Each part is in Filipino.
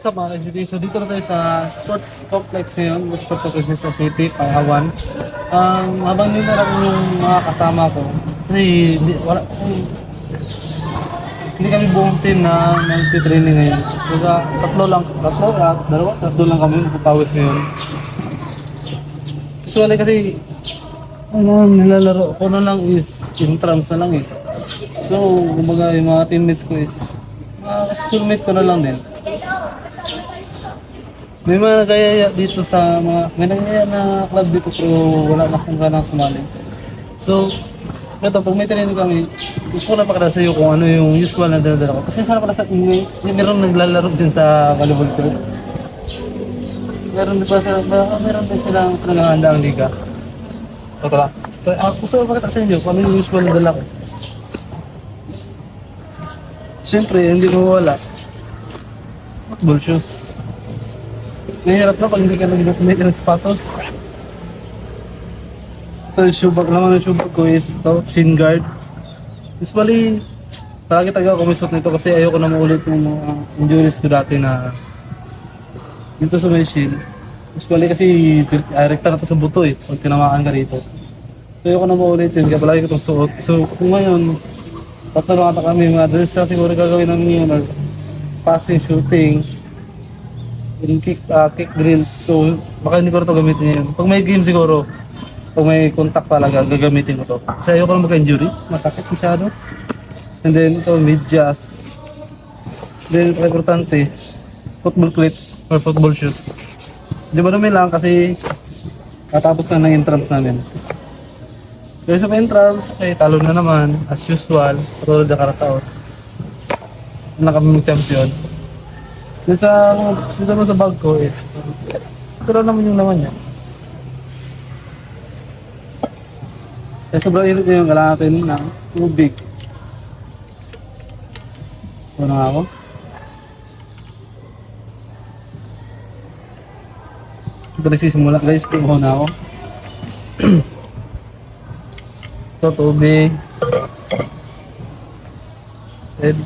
what's up mga ka-city? So dito na tayo sa sports complex ngayon, Sport Complex sa City, Palawan. Habang dito lang yung mga kasama ko, kasi hindi kami buong team na nagtitraining ngayon. Kaya tatlo lang kami nagpapawis ngayon. Usually kasi, nilalaro ko na lang is intrams na lang eh. So, kumbaga yung mga teammates ko is, mga schoolmate ko na lang din. May mga nagayaya dito sa may nagayaya na club dito pero wala na akong ganang sumali. So, ito, pag may training kami, gusto ko na pakita sa iyo kung ano yung usual na dala ko. Kasi sana pala sa ingay, meron naglalaro din sa volleyball ko. Meron din pa sa, meron din silang pinagahanda ang liga. O tara, gusto ko pakita sa inyo kung ano yung usual na dala ko. Siyempre, hindi ko wala. Football shoes. Mahirap na pag hindi ka nag-document ng sapatos. Ito yung shoe bag naman, yung shoe bag ko is ito, shin guard. Usually, palagi taga ako may suot nito kasi ayoko na maulit yung mga injuries ko dati na dito sa may shin. Usually kasi rekta na to sa buto eh, pag tinamaan ka dito. So ayoko na maulit yun, kaya palagi ko itong suot. So kung ngayon, tatlo ata kami, mga drills na siguro gagawin namin yun, or passing, shooting, yung kick drills. So baka hindi ko na ito gamitin ngayon. Pag may game siguro, pag may contact talaga, gagamitin ko to. Kasi ayoko lang magka-injury, masakit masyado. And then ito, medyas. Then ito importante, football cleats or football shoes. Di ba namin lang kasi natapos na ng entrance namin. Kaya sa entrance, okay, talo na naman, as usual, patulad na karataon. Na kami mag-champion. Dito naman sa bag ko is, ito naman yung laman niya. Kaya sobrang init na yung kailangan natin ng tubig. Ito na nga ako. Ito nagsisimula guys, pumaw na ako. Ito tubig. And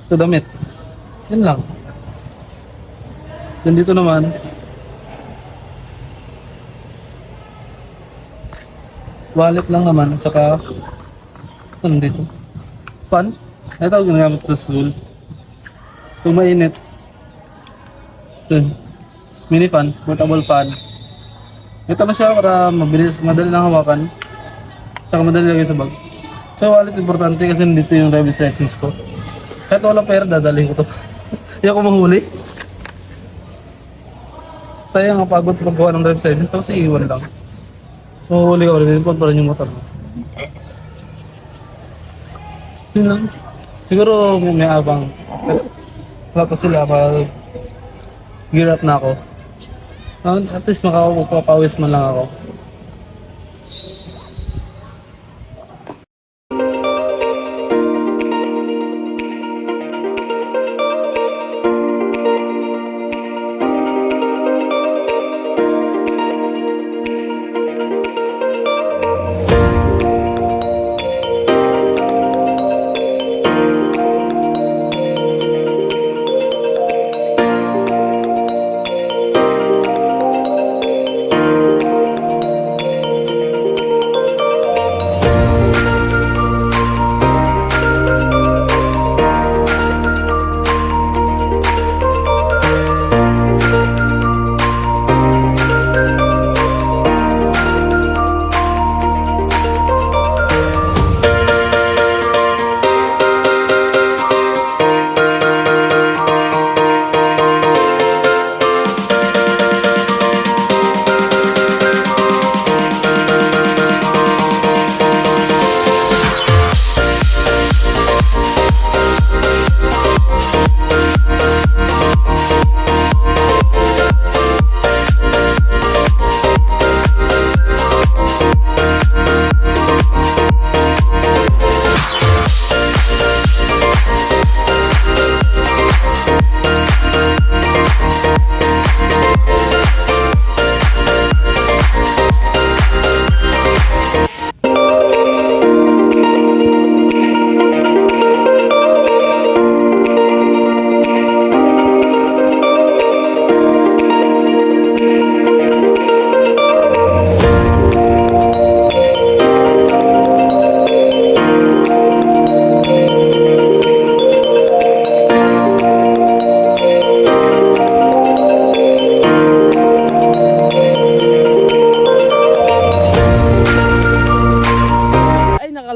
ito damit. Yan lang. Then dito naman, wallet lang naman, at saka ano dito? Fan? Ito ginagamit ko sa school. Kung mainit, ito, mini fan, portable fan. Ito na siya para mabilis, madali lang hawakan, tsaka madali lagay sa bag. So wallet importante kasi nandito yung driver's license ko. Kahit walang pera, dadalhin ko to. Hindi ako mahuli. Sayang ang pagod sa paggawa ng driver's license, tapos iiwan lang. So huli ka ulit, pa rin yung motor mo. Yun lang. Siguro may abang. Wala pa sila pag gear up na ako. At least makakapawis man lang ako.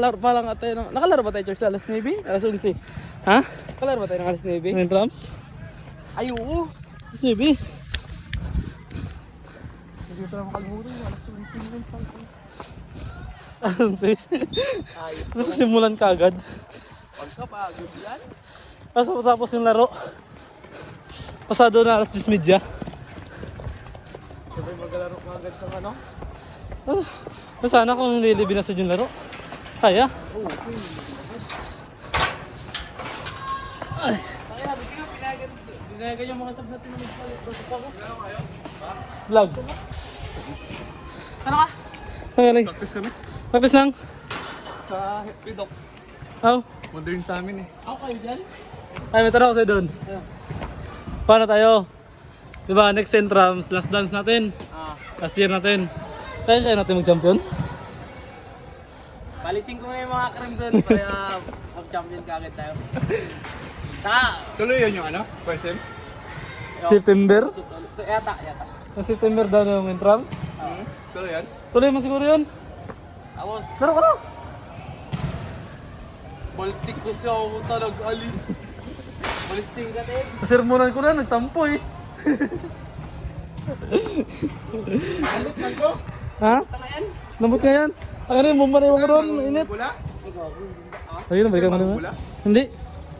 nakalaro pa lang tayo ng... Nakalaro ba tayo, Charles, sa alas 9? Alas 11? Ha? Nakalaro ba tayo ng alas 9? Yung drums? Ay, oo. Alas 9? Hindi ko na makalimutan yung alas 11. Alam sa'yo. Ay, Gusto simulan ka agad. pagkapagod yan. Tapos yung laro. Pasado na alas 10:30. Sabay maglalaro ka agad sa ano? Sana kung hindi binasad yung laro. Kaya. Oo, okay. Kaya, buti nga pinayagan yung mga sab natin na magpalit. Vlog. Ano ka? Nangyari. Practice kami. Practice lang. Sa Pidok. Aw. Modern sa amin eh. Ako kayo dyan? Ay, may tanong ako sa'yo doon. Paano tayo? Diba, next entrams, last dance natin. Last year natin. Kaya natin mag-champion? Palisin ko na yung mga krem doon para mag-champion ka agad tayo. Saka, Tuloy yun yung ano? First sem? September? Yata. Sa September daw na yung entrams. Tuloy yan? Tuloy mo siguro yun. Tapos, Laro ka na. baltik ko siya ako talaga alis. Balisting ka din. Sermonan ko na, nagtampo eh. Alis lang ko. Ha? Tanga yan. Lambot nga yan. Ang ano yung bomba na yung ron, init. Bula? Ayun, balikan mo naman. Bula? Hindi.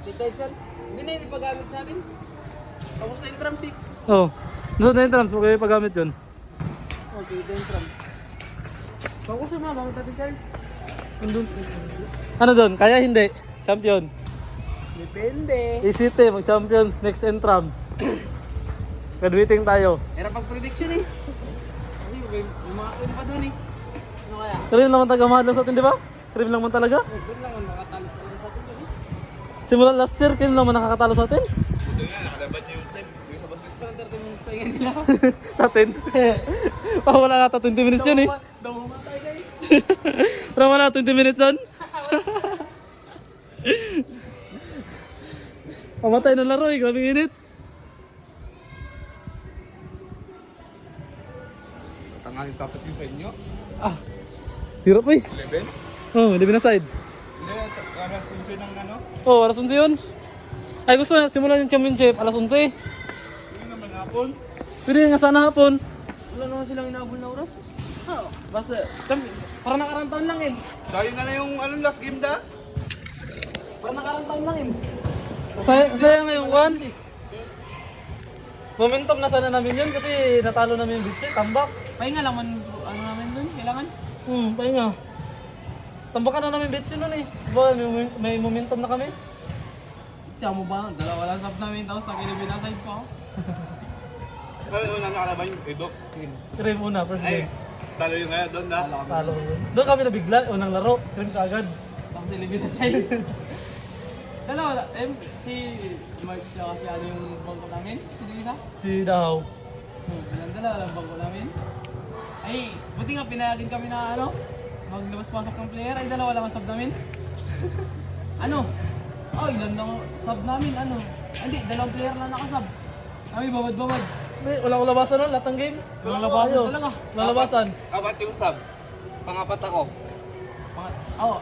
Detention. Hindi na yung paggamit sa atin. Tapos sa entrams eh. Oh. Doon na entrams, huwag kayo paggamit yun. Oh, sa entrams. Bago sa mga gamit natin Charles. Ano doon? Kaya hindi? Champion. Depende. Isite, mag-champion next entrams. Graduating tayo. Era pag-prediction eh. Kasi may mga cream pa doon eh. Ano kaya? Karim naman taga-mahal lang sa atin, di ba? Karim lang man talaga. Doon lang ang makatalo talaga sa atin doon eh. Simula last year, karim lang man nakakatalo sa atin. Ito nga, nakalaban niyo yung time. Yung sa basket. Parang 30 minutes pa yung nila. Sa atin. Wala nga 20 minutes yun eh. Daw mamatay guys. Parang wala 20 minutes yun. Pamatay ng laro eh, grabing init. Tangaling topic yung sa inyo. Ah, hirap eh. 11? Oh, hindi binaside. Hindi, alas 11 ng ano? Oh, alas 11 yun. Ay, gusto na simulan yung championship, alas 11. Hindi naman hapon. Pwede nga sana hapon. Wala naman silang inabol na oras. Oo. Basta, parang nakarang taon lang eh. Sayang na yung anong last game da? Parang nakarang taon lang eh. Sayang nga yung one. Momentum na sana namin yun kasi natalo namin yung beach eh, tambak. Pahinga lang man, ano namin dun, kailangan. Pahinga. Tambakan na namin beach yun nun eh. Diba, may momentum na kami. Tiyan mo ba? Dalawa lang sub namin tapos sa kinibinaside pa ako. Ano nang nakalaban yung Pidok? Krim una, first Ay, game. talo yung ngayon doon da. Talo. Doon kami nabigla, unang laro. Krim ka agad. Tapos kinibinaside. Dalawa lang, si Mark siya kasi ano yung bangko namin, si isa. Si Dahaw. Dalawa lang bangko namin. Ay, buti nga pinayagan kami na ano, maglabas-pasok ng player, ay dalawa lang ang sub namin. Ano? Oh, ilan lang sub namin, ano? Hindi, dalawang player lang nakasub. Kami babad-babad. Hindi, walang labasan nun, lahat ng game. Walang labasan talaga. Walang labasan. Apat yung sub. Pangapat ako. Oo,